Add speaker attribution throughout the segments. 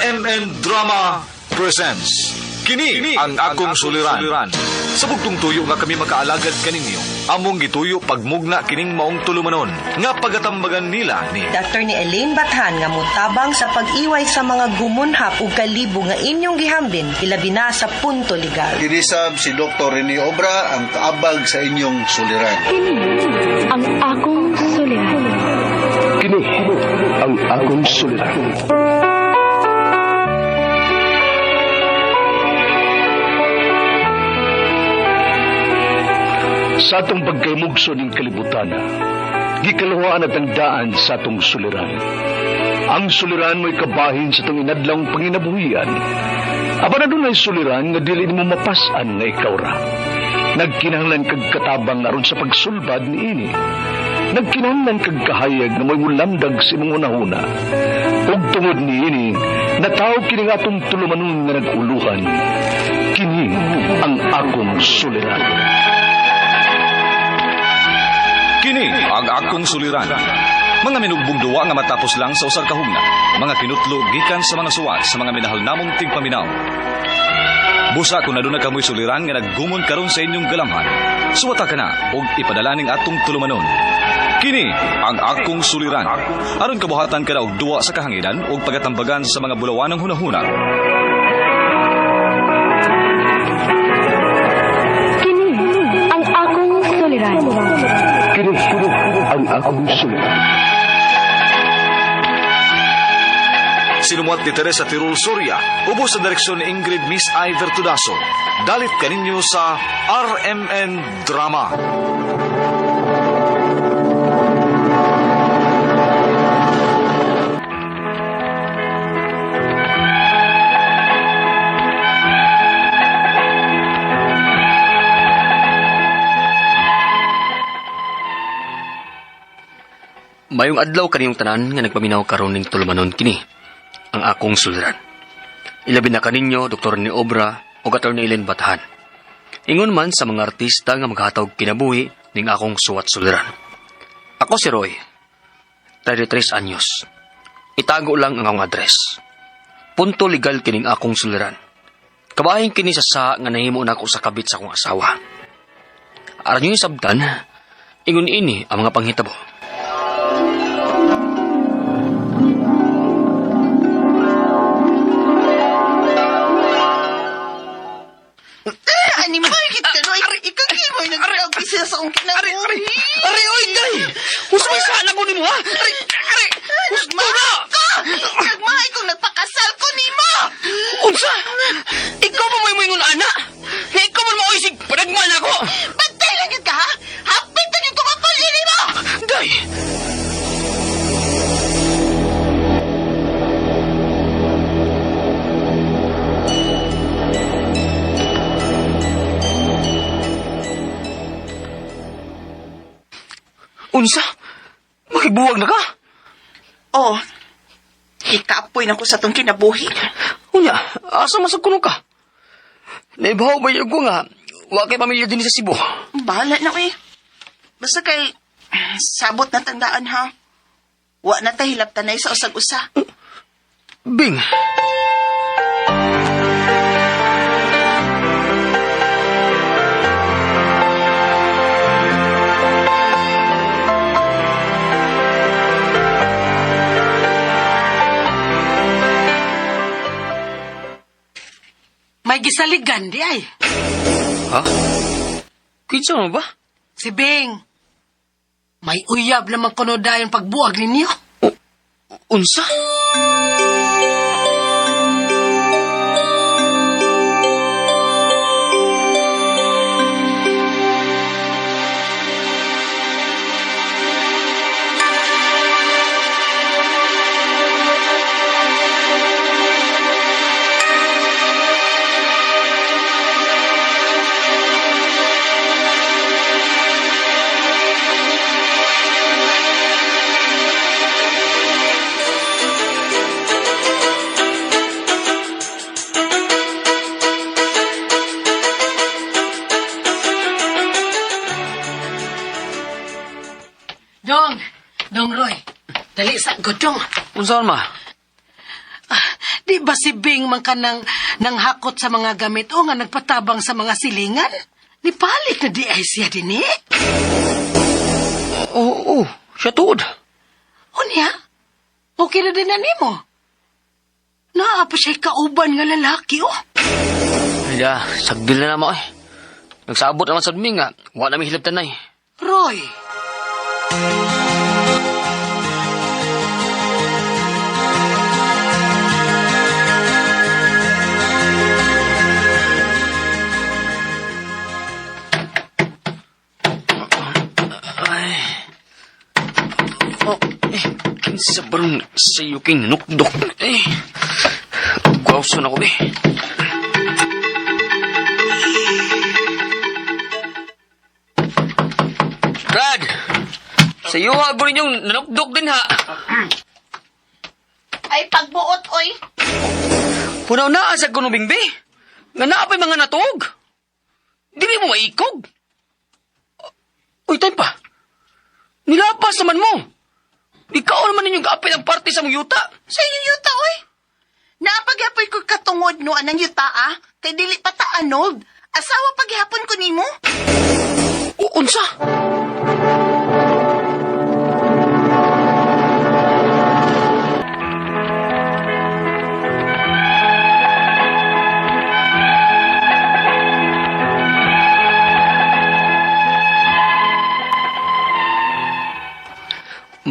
Speaker 1: RMN Drama presents Kini ang akong suliran. Sa bugtong tuyo nga kami makaalagad kaninyo, among gituyo pagmugna kining maong tulumanon nga pagatambagan nila ni
Speaker 2: Dr. ni Elaine Bathan nga mutabang sa pag-iway sa mga gumunhap ug kalibo nga inyong gihambin ilabi na sa punto legal.
Speaker 3: Dinisab si Dr. Rene Obra ang kaabag sa inyong suliran.
Speaker 4: Ang akong suliran.
Speaker 5: Kini ang akong suliran. Sa atong pagkaymugso ng kalibutan, gikalawaan at ang daan sa atong suliran. Ang suliran mo'y kabahin sa itong inadlang panginabuhian. Aba na doon ay suliran nga dili mo mapasan nga ikaw ra. Nagkinahanglan kag katabang aron sa pagsulbad ni ini. Nagkinahanglan kag kahayag na mo'y mulamdag sa imong unahuna. Ug tungod ni ini, natawag kini nga atong tulumanon nga nag-uluhan. Kini ang akong suliran.
Speaker 1: Kini ang akong suliran. Mga minugbong duwa nga matapos lang sa usag kahugna. Mga kinutlo gikan sa mga suwat sa mga minahal namong tigpaminaw. Busa kung naduna kamoy suliran nga naggumon karon sa inyong galamhan. Suwata ka na ug ipadala ning atong tulumanon. Kini ang akong suliran. Aron kabuhatan ka na og duwa sa kahanginan ug pagatambagan sa mga bulawanang hunahuna.
Speaker 4: Kini ang akong suliran.
Speaker 5: Kini ang akong suliran.
Speaker 1: Sinumuat ni Teresa Tirul Soria, ubos sa direksyon ni Ingrid Miss Iver Tudaso. Dalit kaninyo sa RMN Drama.
Speaker 6: Mayong adlaw kaniyong tanan nga nagpaminaw karon ning tulumanon kini ang akong suliran. Ilabi na kaninyo Dr. ni Obra o Dr. ni Elaine Bathan. Ingon man sa mga artista nga maghatag kinabuhi ning akong suwat suliran. Ako si Roy, 33 anyos. Itago lang ang akong address. Punto legal kining akong suliran. Kabahin kini sa nga nahimo na ako sa kabit sa akong asawa. Aron yung sabdan, ingon ini ang mga panghitabo.
Speaker 2: Ani mo kita no ikagimoy nagpisa sa akong kinabuhi.
Speaker 6: Ari, oy, day! Usay sa alam mo ni mo, ha? Ari! Gusto na!
Speaker 2: Nagmahay kong nagpakasal ko nimo.
Speaker 6: Unsa? Ikaw mo may moingon, ana? Na ikaw mo maoisig, panagman ako!
Speaker 2: Bantay lang yun ka ha? Hapit na yung kumapalili mo.
Speaker 6: Day! Unsa? Makibuwag na ka?
Speaker 2: Oh, ikapoy na ko sa tong kinabuhi.
Speaker 6: Unya, asa masagkuno ka? Naibaw ba yung ko nga, wa kay pamilya din sa Cebu.
Speaker 2: Bahala na ko eh. Basta kay sabot na tandaan ha. Wa na tahilap tanay sa usag-usa.
Speaker 6: Bing!
Speaker 7: May gisaligan di ay.
Speaker 6: Ha? Kinsa mo ba?
Speaker 7: Si Bing. May uyab lamang kuno dayon pagbuwag ninyo.
Speaker 6: Unsa?
Speaker 7: Dong Roy. Dali sa godong.
Speaker 6: Unsa ma?
Speaker 7: Di ba si Bing man ka nang hakot sa mga gamit o nga nagpatabang sa mga silingan? Nipalit na di ay siya din eh.
Speaker 6: Oo, siya tuod.
Speaker 7: Unya, okay na din na nimo. Naa pa siya'y kauban nga lalaki, oh.
Speaker 6: Hala, sagdil na naman eh. Nagsabot naman sa dumi nga, wala namin hilabtan na eh.
Speaker 7: Roy,
Speaker 6: Kinsa barong sa iyo king nukdok. Kuwauson ako, be. Brad! Sa iyo ha, bro ninyong nanukdok din ha.
Speaker 2: Ay, pagbuot, oy.
Speaker 6: Punaw na sa kunubing, be. Nga naapay mga natog. Dili mo maikog. Uy, time pa. Nilapas naman mo. Ikaw naman ninyong kaapay ng party sa mong yuta.
Speaker 2: Sa inyong yuta, oy. Naapagyapoy ko katungod no anang yuta, ah. Kay dili pa ta anod. Asawa paghapon ko nimo.
Speaker 6: Unsa?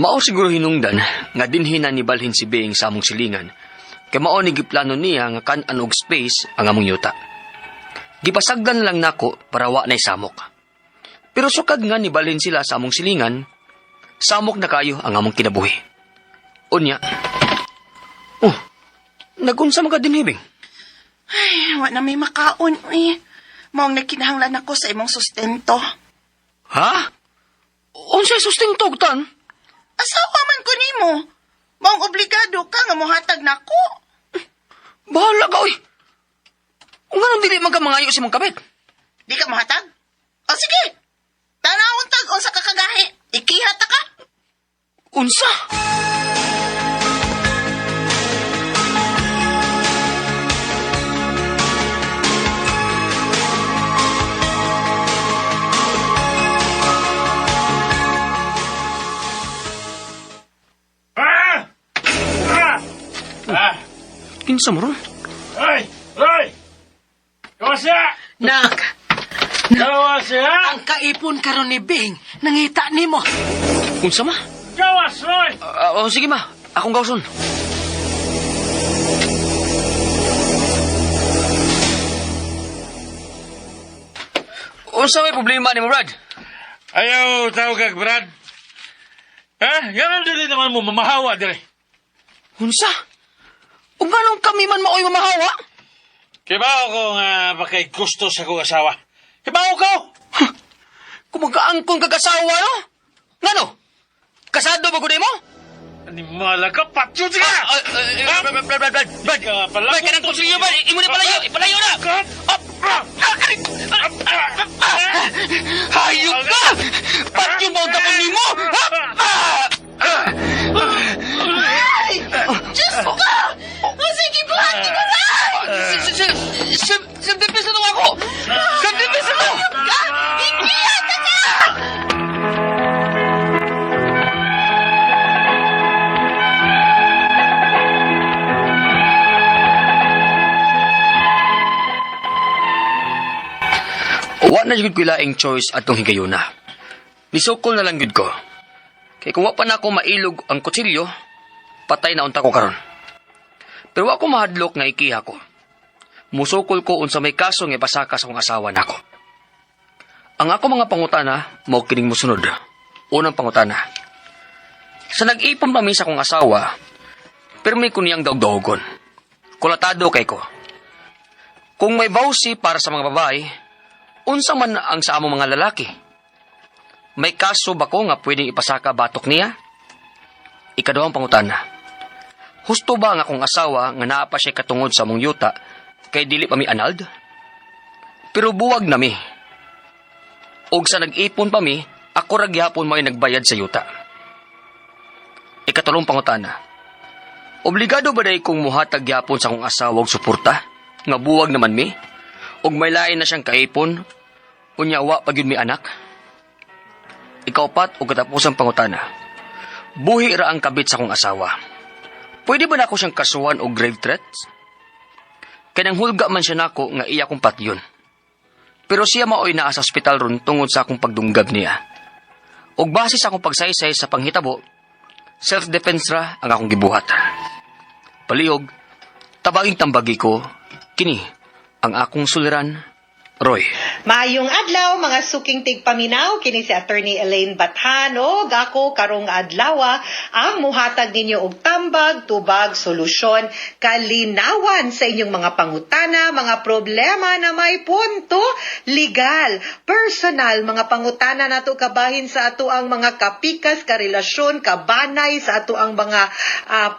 Speaker 6: Mao siguro hinungdan nga dinhi na nibalhin si Bing sa among silingan. Kay mao ni giplano niya nga kan-an og space ang among yuta. Gipasagdan lang nako para wa nay samok. Pero sukad nga nibalhin sila sa among silingan, samok na kayo ang among kinabuhi. Unya. Oh, nagunsa man ka dinhi, Bing?
Speaker 2: Ay, wa na may makaon, oy. Maong nagkinahanglan ako sa imong sustento.
Speaker 6: Ha? Unsay sustento tan?
Speaker 2: Asawa man ko nimo. Maong obligado ka nga mohatag nako.
Speaker 6: Bahala ka, oy. Kung anong dili man ka mangayo si mong kabit.
Speaker 2: Di ka mohatag? O sige. Tanawon tag unsa ka kagahi. Ikihata ka.
Speaker 6: Unsa? Kinsa mo ron?
Speaker 8: Hoy! Hoy! Kawasa!
Speaker 7: nak,
Speaker 8: Kawasa!
Speaker 7: ang kaipon karon ni Bing, nangita nimo.
Speaker 6: Unsa ma?
Speaker 8: Kawas, Roy!
Speaker 6: Sige ma, akong gawson. Unsa may problema ni mo, Brad?
Speaker 8: Ayaw tawag kag Brad. Ha? Ganon dili naman mo mamahawa dili.
Speaker 6: Unsa? Ug ganong kami man maoy mamahawa?
Speaker 8: Kibaw ko nga bakay gusto sa kong asawa. Kibaw ko!
Speaker 6: Kung magkaangkon kag-asawa, no? Ngano? Kasado ba gud mo?
Speaker 8: Ani malaga patyo ka!
Speaker 6: Brad, kanang konsilyo ba? Imo na ipalayo na! Hayop ka! Patyo mo ang tapon nimo!
Speaker 2: Diyos ko! Sige, buhati ko na!
Speaker 6: Siyempre sa ako! Siyempre sa ako!
Speaker 2: Ikihata ka!
Speaker 6: Wa na jud ko ilaing choice atong higayuna. Nisukol na lang jud ko. Kay kung wa pa na ako mailog ang kutsilyo, patay na unta ko karon. Pero wa ko mahadlok nga ikiha ko. Musukol ko unsa may kaso nga ipasaka sa akong asawa nako. Ang ako mga pangutana mao kining mosunod. Unang pangutana. Sa nag-ipon pa mi sa akong asawa, pero may kuniyang daog-dogon. Kulatado kay ko. Kung may bawsi para sa mga babae, unsa man ang sa among mga lalaki? May kaso ba ko nga pwedeng ipasaka batok niya? Ikaduhang pangutana. Husto ba nga akong asawa nga naa pa siya katungod sa among yuta kay dili pa mi anald? Pero buwag na mi. Og sa nag-ipon pa mi, ako ra gyapon may nagbayad sa yuta. Ikatulong pangutana. Obligado ba day kong muhatag yapon sa akong asawa og suporta? Nga buwag naman mi? Og may lain na siyang kaipon? Unyawa pag yun mi anak? Ikaupat o katapusang pangutana. Buhi ra ang kabit sa akong asawa. Pwede ba na ako siyang kasuhan o grave threats? Kanang hulga man siya nako nga iya kong patyon. Pero siya maoy naa sa ospital ron tungod sa akong pagdunggab niya. Og base sa akong pagsaysay sa panghitabo, self-defense ra ang akong gibuhat. Palihog, tabaging tambagi ko, kini, ang akong suliran, Roy.
Speaker 2: Maayong adlaw mga suking tigpaminaw kini si Attorney Elaine Bathano gako karong adlaw ang muhatag ninyo og tambag, tubag, solusyon, kalinawan sa inyong mga pangutana, mga problema na may punto, legal, personal, mga pangutana nato kabahin sa ato ang mga kapikas, karelasyon, kabanay sa ato ang mga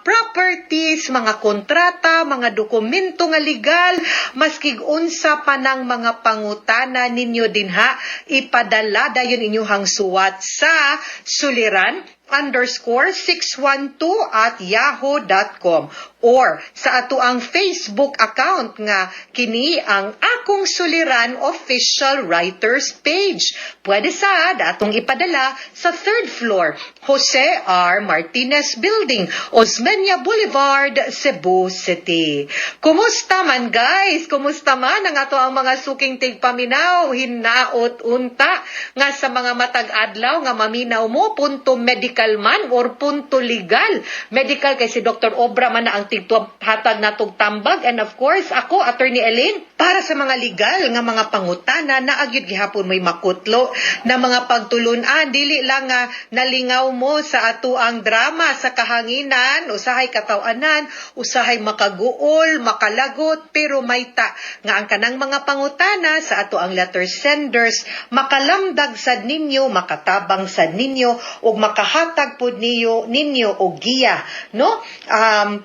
Speaker 2: properties, mga kontrata, mga dokumento nga legal, maskig unsa pa ng mga pangutana ninyo dinha, ipadala dayon inyong suwat sa suliran_612@yahoo.com or sa ato ang Facebook account nga kini ang Akong Suliran Official Writers Page. Pwede sad atong ipadala sa 3rd floor, Jose R. Martinez Building, Osmeña Boulevard, Cebu City. Kumusta man guys? Kumusta man ang ato ang mga suking tigpaminaw? Hinaot unta nga sa mga matag adlaw nga maminaw mo punto medical man or punto legal. Medical kay si Dr. Obra man na ang tighatag natog tambag, and of course ako, Attorney Elaine, para sa mga legal nga mga pangutana na agyud gihapon may makutlo na mga pagtulunan, dili lang nga nalingaw mo sa ato ang drama sa kahanginan, usahay katawanan, usahay makaguol, makalagot, pero may ta nga ang kanang mga pangutana sa ato ang letter senders makalamdag sad ninyo, makatabang sad ninyo ug makahatag pud ninyo og giya, no?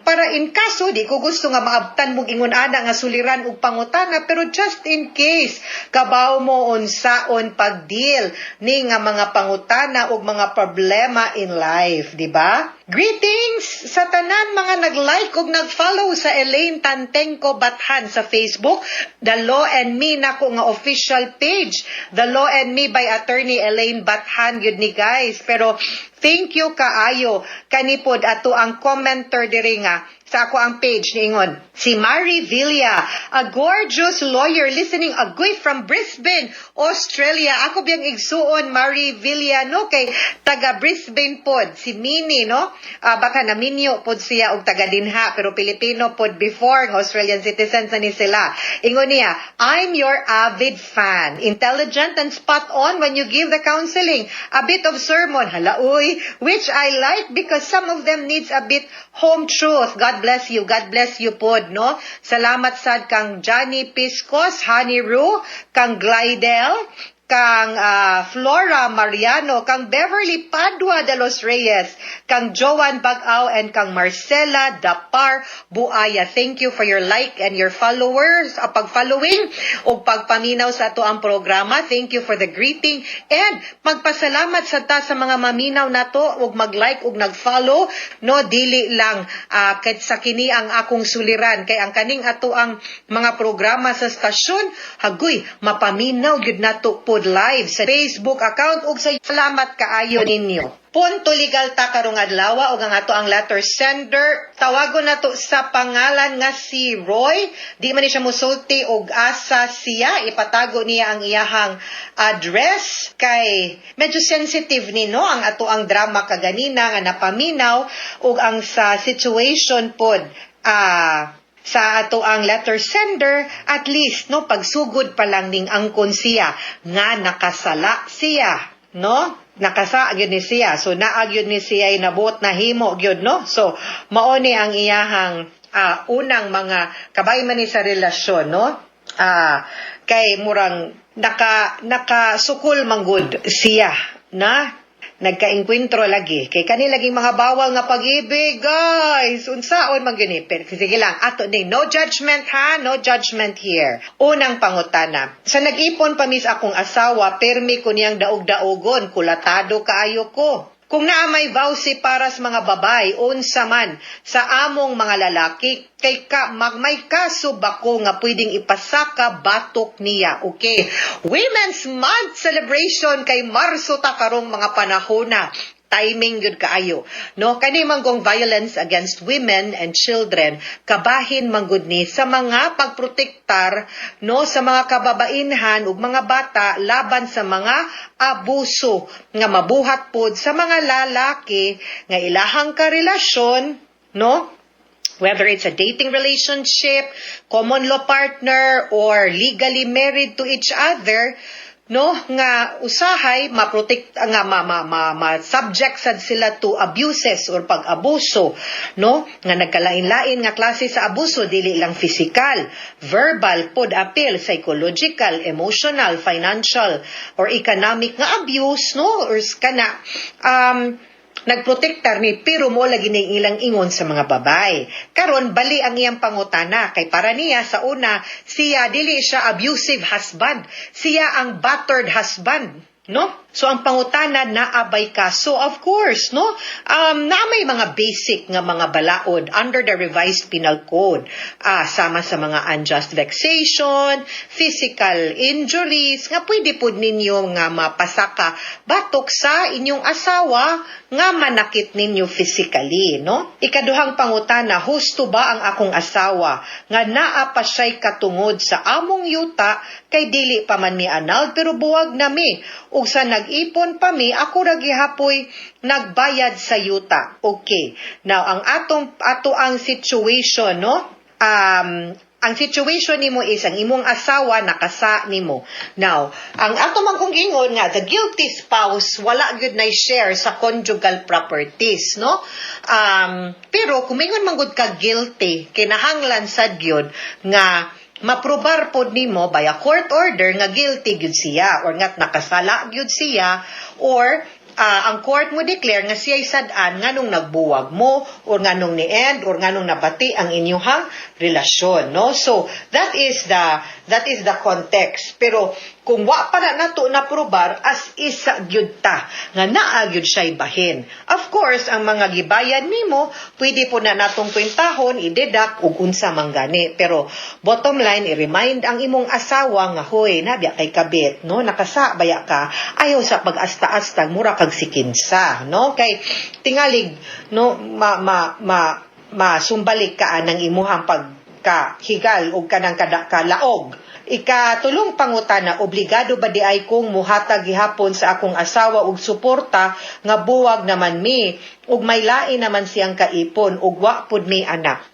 Speaker 2: Para in kaso di ko gusto nga maabtan mong ingon ana nga suliran og pangutana, pero just in case kabaw mo unsaon pagdeal ni nga mga pangutana og mga problema in life, di ba? Greetings sa tanan mga nag-like ug nag-follow sa Elaine Tantengco Bathan sa Facebook, The Law and Me nako nga official page, The Law and Me by Attorney Elaine Bathan gyud ni guys. Pero thank you kaayo kanipod ato ang commenter diri nga sa ako ang page niingon si Marie Villa, a gorgeous lawyer listening agoy from Brisbane, Australia. Ako biyang igsuon Marie Villa, no, kay taga Brisbane pod si Mini, no, baka naminyo pod siya og taga dinha pero Pilipino pod before, Australian citizens ni sila. Ingon niya, I'm your avid fan, intelligent and spot on when you give the counseling, a bit of sermon, halaoy, which I like because some of them needs a bit home truth. God bless you pod, no? Salamat sad kang Johnny Piscos, Honey Roo, kang Glidel, kang Flora Mariano, kang Beverly Padua de los Reyes, kang Joan Bagaw, and kang Marcela Dapar Buaya. Thank you for your like and your followers, pag-following o pagpaminaw sa ato ang programa. Thank you for the greeting and magpasalamat sa ta sa mga maminaw nato og mag-like og nag-follow, no, dili lang ket sa kini ang akong suliran kay ang kaning ato ang mga programa sa stasyon hagoy mapaminaw gyud nato po live sa Facebook account ug sa salamat kaayo ninyo. Punto legal ta karong adlaw ug ang ato ang letter sender tawagon nato sa pangalan nga si Roy. Di man ni siya mosulti og asa siya, ipatago niya ang iyahang address kay medyo sensitive ni, no, ang ato ang drama kaganina nga napaminaw ug ang sa situation pod sa ato ang letter sender, at least, no, pagsugod pa lang ning angkon siya nga nakasala siya, no? Nakasa gyud ni siya. So naagyud ni siya ay nabuot na himo gyud, no? So mao ni ang iyahang unang mga kabay man ni sa relasyon, no? Kay murang nakasukol manggod siya na nagka-enkwentro lagi kay kanilaging mga bawal nga pag-ibig, guys. Unsaon man gani? Pero sige lang, ato ni no judgment ha, no judgment here. Unang pangutana. Sa nag-ipon pa mis akong asawa, permi ko niyang daog-daogon, kulatado kaayo ko. Kung naamay vowsy para sa mga babay, unsa man sa among mga lalaki, kay may kaso ba ko nga pwedeng ipasaka batok niya, okay? Women's Month celebration kay Marso ta karong mga panahon na. Timing yun kaayo. No, kani manggong violence against women and children, kabahin manggod ni sa mga pagprotektar no sa mga kababainhan ug mga bata laban sa mga abuso nga mabuhat pod sa mga lalaki nga ilahang karelasyon, no? Whether it's a dating relationship, common law partner, or legally married to each other, no, nga usahay ma-protect nga ma-subject sad sila to abuses or pag-abuso, no, nga nagkalain-lain nga klase sa abuso, dili lang physical, verbal pod appeal, psychological, emotional, financial or economic nga abuse, no, or kana nagprotektar ni pero mo lagi ning ilang ingon sa mga babay. Karon bali ang iyang pangutana kay para niya sa una siya dili siya abusive husband, siya ang battered husband, no? So ang pangutana naabay kaso, of course, no? Na may mga basic nga mga balaod under the revised penal code. Sama sa mga unjust vexation, physical injuries, nga pwede po ninyo nga mapasaka batok sa inyong asawa nga manakit ninyo physically, no? Ikaduhang pangutana, husto ba ang akong asawa nga naa pa siya'y katungod sa among yuta kay dili pa man mi anal pero buwag na mi ug sa nag-ipon pa mi ako ra gihapoy nagbayad sa yuta. Okay. Now ang ato ang situation, no? Ang situation nimo is ang imong asawa nakasa nimo. Now, ang ato man kung ingon nga the guilty spouse wala gyud nay share sa conjugal properties, no? Pero kung ingon man gud ka guilty, kinahanglan sad gyud nga maprobar pod nimo by a court order nga guilty gyud siya or nga nakasala gyud siya or ang court mo declare nga siya'y sad-an nganong nagbuwag mo or nganong ni-end or nganong nabati ang inyong relasyon, no? So that is the context. Pero kung wa pa na nato na probar as isa gyud ta nga naa gyud siya'y bahin. Of course, ang mga gibayan nimo pwede po na natong kwentahon i-deduct ug unsa man gani. Pero bottom line, i-remind ang imong asawa nga hoy nabiya kay kabit, no? Nakasa baya ka ayaw sa pag-asta-asta mura kag sikinsa, no? Kay tingalig, no, masumbalik ka ng imuhang pagkahigal o kanang kalaog. Ikatulong pangutana, obligado ba di ay kong muhatag gihapon sa akong asawa og suporta nga buwag naman mi ug may lain naman siyang kaipon ug wa pud mi anak.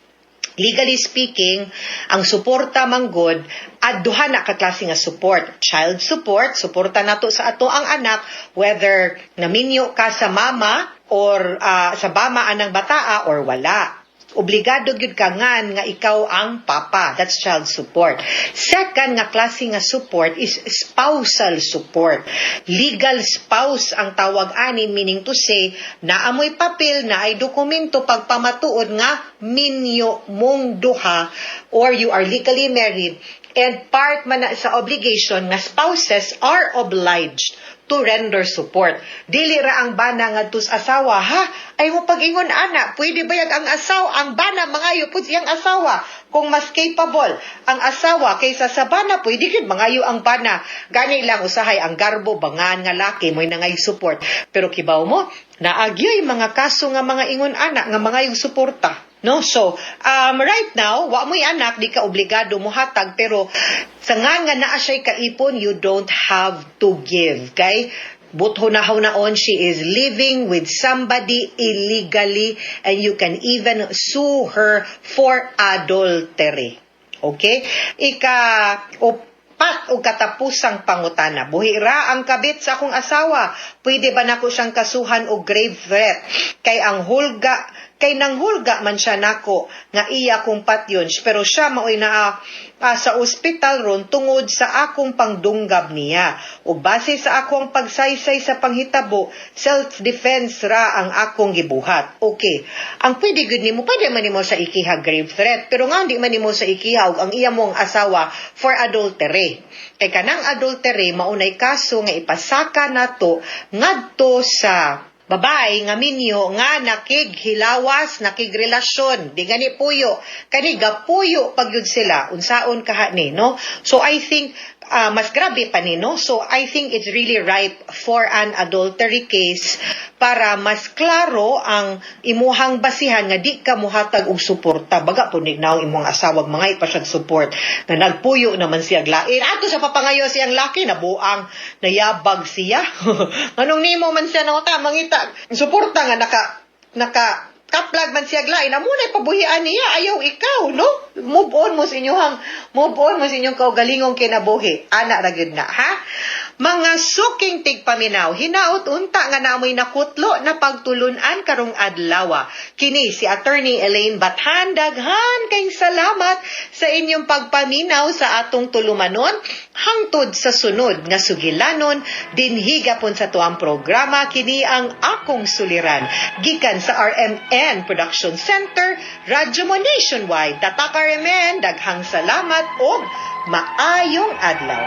Speaker 2: Legally speaking, ang suporta manggod adduha na ka klase nga support. Child support, suporta nato sa ato ang anak whether naminyo ka sa mama or sa bama anang bataa or wala. Obligado gyud ka nga ikaw ang papa. That's child support. Second nga klase nga support is spousal support. Legal spouse ang tawag ani, meaning to say naamoy papel na ay dokumento pagpamatuod nga minyo mong duha or you are legally married and part man na sa obligation nga spouses are obliged to render support. Dili ra ang bana ngadto sa asawa, ha? Ay mo pag-ingon ana, pwede bayag ang asawa, ang bana mangayo pud siyang asawa kung mas capable ang asawa kaysa sa bana, pwede gid mangayo ang bana. Gani lang usahay ang garbo bangan nga laki moy nangay support. Pero kibaw mo, naagyoy mga kaso nga mga ingon ana nga mangayong suporta. No, so right now wa mo'y anak di ka obligado mo hatag pero sa nga naa siya'y kaipon you don't have to give, kay buthon-naon she is living with somebody illegally and you can even sue her for adultery. Okay? Pat o katapusang pangutana. Buhira ang kabit sa akong asawa. Pwede ba nako siyang kasuhan o grave threat? Kay nang hulga man siya nako nga iya kong patyon pero siya maoy na sa ospital ron tungod sa akong pangdunggab niya. O base sa akong pagsaysay sa panghitabo, self-defense ra ang akong gibuhat. Okay. Ang pwede gud nimo, pwede man nimo sa ikiha grave threat, pero nga hindi man nimo sa ikiha og ang iya mong asawa for adultery. Kay kanang adultery maunay kaso nga ipasaka nato ngadto sa babay nga minyo nga nakighilawas, nakigrelasyon, di gani puyo, kani gapuyo pagyud sila, unsaon kaha ni, no? So I think mas grabe pa ni, no? So I think it's really ripe for an adultery case para mas klaro ang imuhang basihan nga di ka muhatag og suporta. Baga po nignaw imong asawag mga ipasag support na nagpuyo naman siya lain. Ato sa papangayo siyang laki na buang nayabag siya. Anong nimo man siya nang mangita suporta nga naka kaplag man siya glain, amunay pabuhian niya, ayaw ikaw, no? Move on mo sa inyong kaugalingong kinabuhi. Ana ra gyud na, ha? Mga suking tigpaminaw, hinaut unta nga namoy nakutlo na pagtulunan karong adlaw. Kini si Attorney Elaine Bathan, daghan kayong salamat sa inyong pagpaminaw sa atong tulumanon hangtod sa sunod nga sugilanon dinhi gapon sa tuang programa. Kini ang akong suliran gikan sa RMN Production Center, Radyo Mo Nationwide. Tatak RMN, daghang salamat o maayong adlaw.